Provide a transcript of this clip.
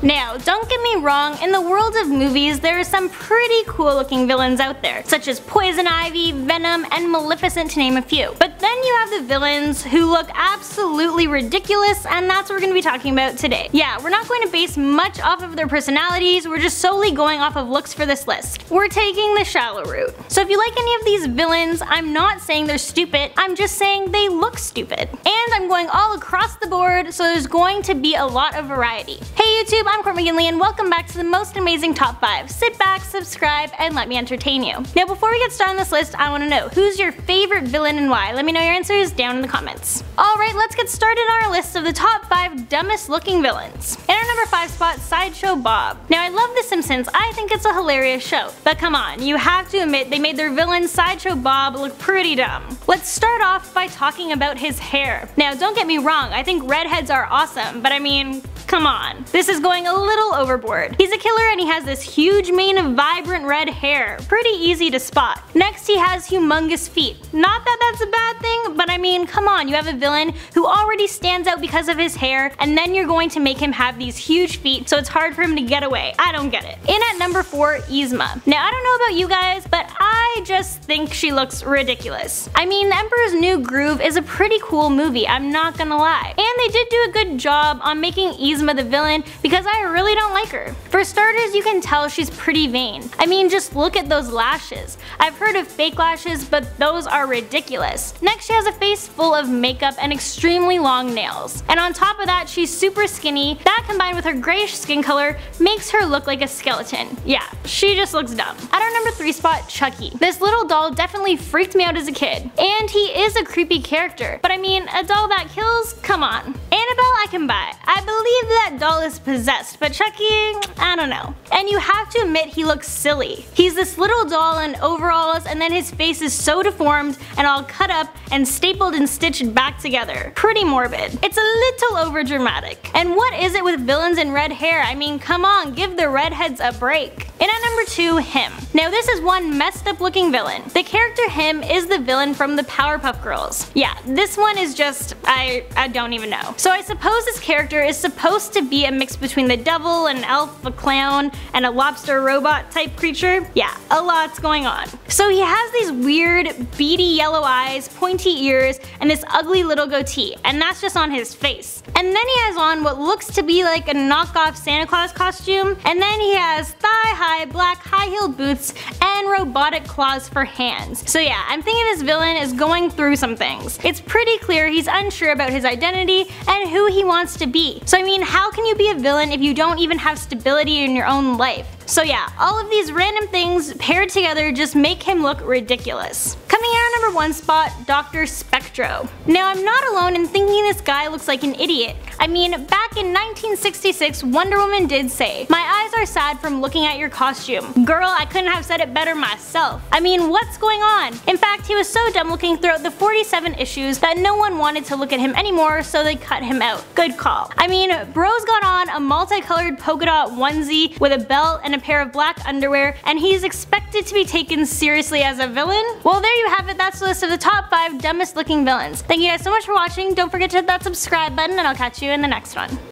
Now, don't get me wrong, in the world of movies there are some pretty cool looking villains out there, such as Poison Ivy, Venom, and Maleficent to name a few. But then you have the villains who look absolutely ridiculous, and that's what we're going to be talking about today. Yeah, we're not going to base much off of their personalities, we're just solely going off of looks for this list. We're taking the shallow route. So if you like any of these villains, I'm not saying they're stupid, I'm just saying they look stupid. And I'm going all across the board, so there's going to be a lot of variety. Hey YouTube, I'm Court McGinley and welcome back to the most amazing top 5. Sit back, subscribe, and let me entertain you. Now before we get started on this list, I want to know, who's your favorite villain and why? Let me know your answers down in the comments. Alright, let's get started on our list of the top 5 dumbest looking villains. In our number 5 spot, Sideshow Bob. Now I love The Simpsons, I think it's a hilarious show. But come on, you have to admit they made their villain Sideshow Bob look pretty dumb. Let's start off by talking about his hair. Now don't get me wrong, I think redheads are awesome, but I mean, come on. This is going a little overboard. He's a killer and he has this huge mane of vibrant red hair. Pretty easy to spot. Next he has humongous feet. Not that that's a bad thing, but I mean, come on, you have a villain who already stands out because of his hair, and then you're going to make him have these huge feet so it's hard for him to get away. I don't get it. In at number 4, Yzma. Now I don't know about you guys, but I just think she looks ridiculous. I mean, The Emperor's New Groove is a pretty cool movie, I'm not gonna lie. And they did do a good job on making Yzma the villain because I really don't like her. For starters, you can tell she's pretty vain. I mean, just look at those lashes. I've heard of fake lashes, but those are ridiculous. Next, she has a face full of makeup and extremely long nails. And on top of that, she's super skinny. That combined with her grayish skin color makes her look like a skeleton. Yeah, she just looks dumb. At our number 3 spot, Chucky. This little doll definitely freaked me out as a kid. And he is a creepy character. But I mean, a doll that kills? Come on. Annabelle I can buy. I believe that doll is possessed, but Chucky, I don't know. And you have to admit he looks silly. He's this little doll in overalls and then his face is so deformed and all cut up and stapled and stitched back together. Pretty morbid. It's a little over dramatic. And what is it with villains and red hair? I mean, come on, give the redheads a break. And at number 2, Him. Now this is one messed up looking villain. The character Him is the villain from the Powerpuff Girls. Yeah, this one is just, I don't even know. So I suppose this character is supposed to be a mix between the devil, an elf, a clown, and a lobster robot type creature. Yeah, a lot's going on. So he has these weird beady yellow eyes, pointy ears, and this ugly little goatee, and that's just on his face. And then he has on what looks to be like a knockoff Santa Claus costume, and then he has thigh-high black high-heeled boots and robotic claws for hands. So yeah, I'm thinking this villain is going through some things. It's pretty clear he's unsure about his identity and who he wants to be. So I mean, how can you be a villain if you don't even have stability in your own life? So yeah, all of these random things paired together just make him look ridiculous. Coming in at our number 1 spot, Dr. Spectro. Now I'm not alone in thinking this guy looks like an idiot. I mean, back in 1966, Wonder Woman did say, "My eyes are sad from looking at your costume." Girl, I couldn't have said it better myself. I mean, what's going on? In fact, he was so dumb looking throughout the 47 issues that no one wanted to look at him anymore, so they cut him out. Good call. I mean, bro's got on a multicolored polka dot onesie with a belt and a pair of black underwear, and he's expected to be taken seriously as a villain? Well, there you have it, that's the list of the top 5 dumbest looking villains. Thank you guys so much for watching, don't forget to hit that subscribe button and I'll catch you in the next one.